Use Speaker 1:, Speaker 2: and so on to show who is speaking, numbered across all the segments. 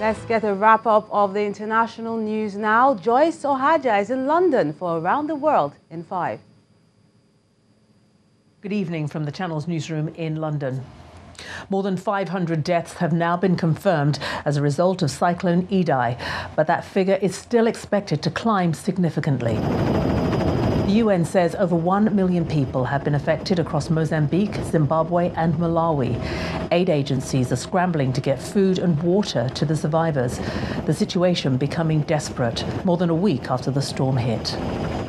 Speaker 1: Let's get a wrap-up of the international news now. Joyce Ohaja is in London for Around the World in 5.
Speaker 2: Good evening from the Channel's newsroom in London. More than 500 deaths have now been confirmed as a result of Cyclone Idai, but that figure is still expected to climb significantly. The UN says over 1 million people have been affected across Mozambique, Zimbabwe and Malawi. Aid agencies are scrambling to get food and water to the survivors, the situation becoming desperate more than a week after the storm hit.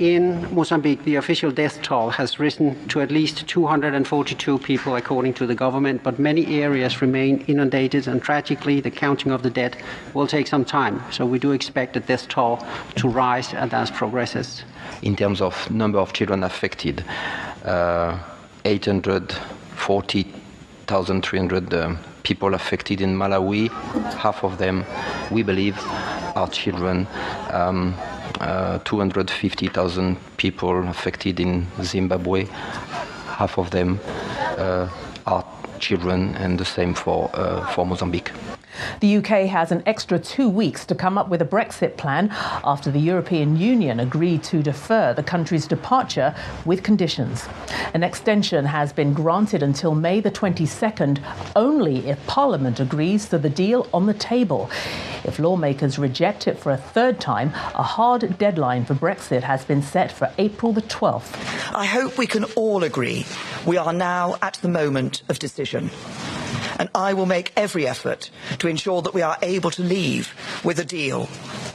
Speaker 3: In Mozambique, the official death toll has risen to at least 242 people, according to the government, but many areas remain inundated, and tragically, the counting of the dead will take some time. So we do expect the death toll to rise as progresses.
Speaker 4: In terms of number of children affected, 840,300 people affected in Malawi. Half of them, we believe, are children. 250,000 people affected in Zimbabwe. Half of them are children, and the same for Mozambique.
Speaker 2: The UK has an extra 2 weeks to come up with a Brexit plan after the European Union agreed to defer the country's departure with conditions. An extension has been granted until May the 22nd, only if Parliament agrees to the deal on the table. If lawmakers reject it for a third time, a hard deadline for Brexit has been set for April the 12th.
Speaker 5: I hope we can all agree we are now at the moment of decision. And I will make every effort to ensure that we are able to leave with a deal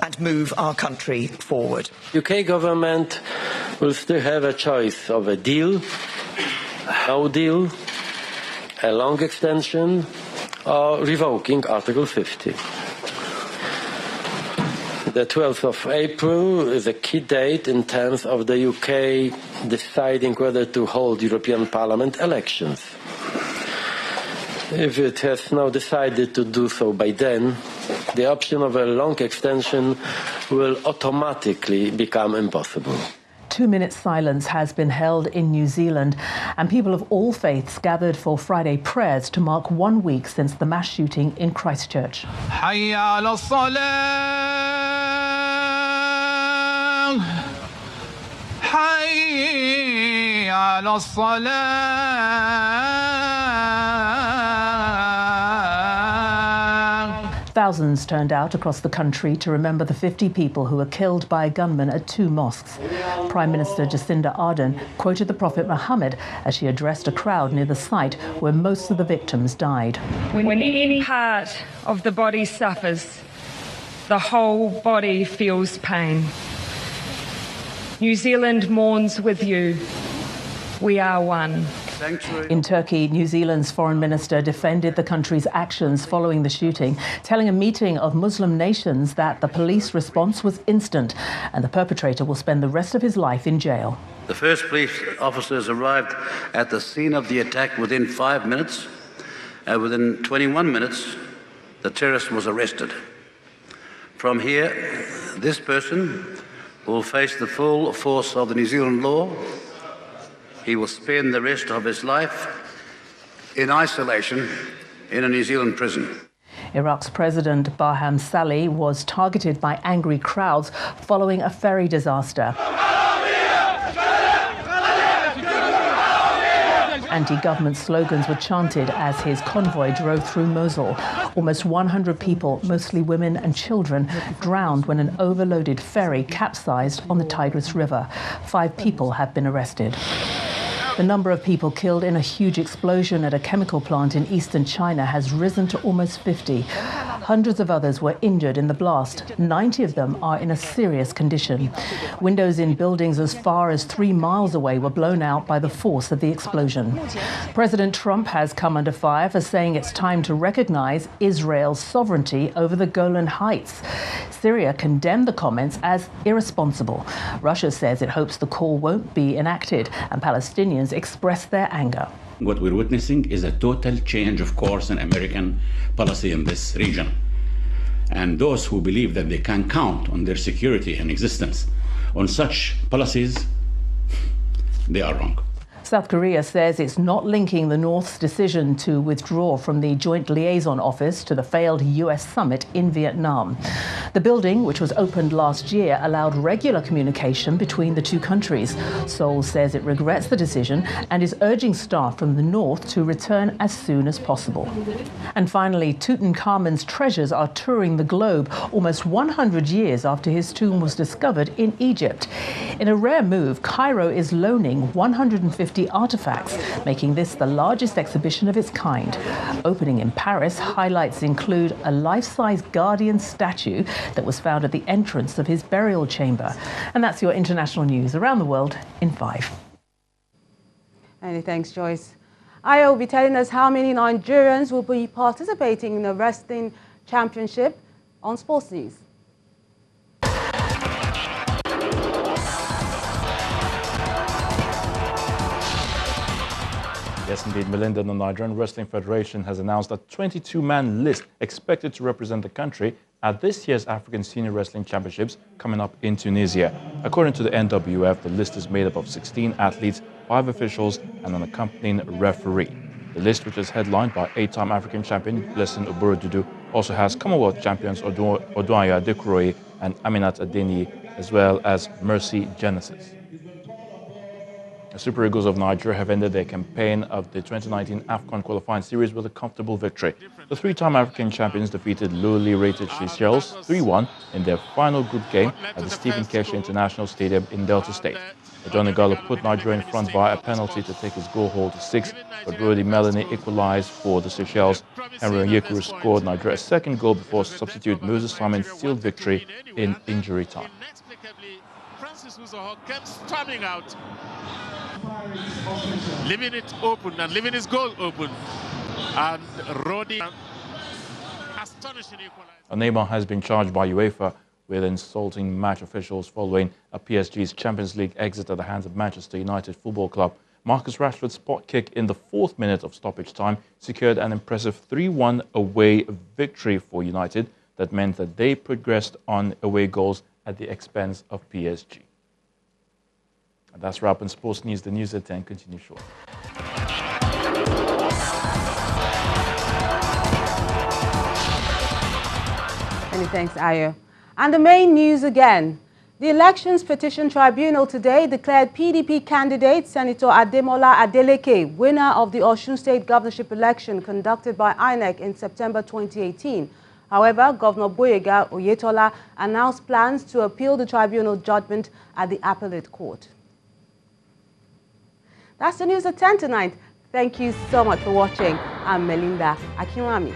Speaker 5: and move our country forward.
Speaker 6: The UK government will still have a choice of a deal, no deal, a long extension, or revoking Article 50. The 12th of April is a key date in terms of the UK deciding whether to hold European Parliament elections. If it has now decided to do so by then, the option of a long extension will automatically become impossible.
Speaker 2: 2-minute silence has been held in New Zealand, and people of all faiths gathered for Friday prayers to mark 1 week since the mass shooting in Christchurch.
Speaker 7: Hayya ala salah, hayya ala salah.
Speaker 2: Thousands turned out across the country to remember the 50 people who were killed by a gunman at 2 mosques. Prime Minister Jacinda Ardern quoted the Prophet Muhammad as she addressed a crowd near the site where most of the victims died.
Speaker 8: When any part of the body suffers, the whole body feels pain. New Zealand mourns with you. We are one.
Speaker 2: In Turkey, New Zealand's foreign minister defended the country's actions following the shooting, telling a meeting of Muslim nations that the police response was instant and the perpetrator will spend the rest of his life in jail.
Speaker 9: The first police officers arrived at the scene of the attack within 5 minutes, and within 21 minutes, the terrorist was arrested. From here, this person will face the full force of the New Zealand law. He will spend the rest of his life in isolation in a New Zealand prison.
Speaker 2: Iraq's President Barham Salih was targeted by angry crowds following a ferry disaster. Anti-government slogans were chanted as his convoy drove through Mosul. Almost 100 people, mostly women and children, drowned when an overloaded ferry capsized on the Tigris River. 5 people have been arrested. The number of people killed in a huge explosion at a chemical plant in eastern China has risen to almost 50. Hundreds of others were injured in the blast. 90 of them are in a serious condition. Windows in buildings as far as 3 miles away were blown out by the force of the explosion. President Trump has come under fire for saying it's time to recognize Israel's sovereignty over the Golan Heights. Syria condemned the comments as irresponsible. Russia says it hopes the call won't be enacted, and Palestinians express their anger.
Speaker 10: What we're witnessing is a total change of course in American policy in this region. And those who believe that they can count on their security and existence on such policies, they are wrong.
Speaker 2: South Korea says it's not linking the North's decision to withdraw from the Joint Liaison Office to the failed U.S. summit in Vietnam. The building, which was opened last year, allowed regular communication between the two countries. Seoul says it regrets the decision and is urging staff from the North to return as soon as possible. And finally, Tutankhamun's treasures are touring the globe almost 100 years after his tomb was discovered in Egypt. In a rare move, Cairo is loaning 150 artifacts, making this the largest exhibition of its kind. Opening in Paris, highlights include a life-size guardian statue that was found at the entrance of his burial chamber. And that's your international news around the world in 5.
Speaker 1: Many thanks, Joyce. Aya will be telling us how many Nigerians will be participating in the wrestling championship on Sports News.
Speaker 11: Yes, indeed, Melinda. The Nigerian Wrestling Federation has announced a 22-man list expected to represent the country at this year's African Senior Wrestling Championships coming up in Tunisia. According to the NWF, the list is made up of 16 athletes, 5 officials, and an accompanying referee. The list, which is headlined by 8-time African champion Blessing Oborodudu, also has Commonwealth champions Oduanya Adekunroye and Aminat Adeni, as well as Mercy Genesis. The Super Eagles of Nigeria have ended their campaign of the 2019 AFCON qualifying series with a comfortable victory. The 3-time African champions defeated lowly rated Seychelles 3-1 in their final group game at the Stephen Keshi International Stadium in Delta State. Johnny Gallo put Nigeria in front via a penalty to take his goal haul to 6, but Rudy Melanie equalized for the Seychelles. Henry Onyekuru scored Nigeria's second goal before substitute Moses Simon sealed victory in injury time.
Speaker 12: Francis Uzoho kept storming out, leaving it open and leaving his goal open. And Rodi astonishing equalizer.
Speaker 11: Neymar has been charged by UEFA with insulting match officials following a PSG's Champions League exit at the hands of Manchester United Football Club. Marcus Rashford's spot kick in the 4th minute of stoppage time secured an impressive 3-1 away victory for United that meant that they progressed on away goals at the expense of PSG. And that's wrap on Sports News. The news at 10 continues shortly.
Speaker 1: Many thanks, Ayo. And the main news again. The Elections Petition Tribunal today declared PDP candidate Senator Ademola Adeleke winner of the Osun State governorship election conducted by INEC in September 2018. However, Governor Boyega Oyetola announced plans to appeal the tribunal judgment at the appellate court. That's the news at 10 tonight. Thank you so much for watching. I'm Melinda Akinwami.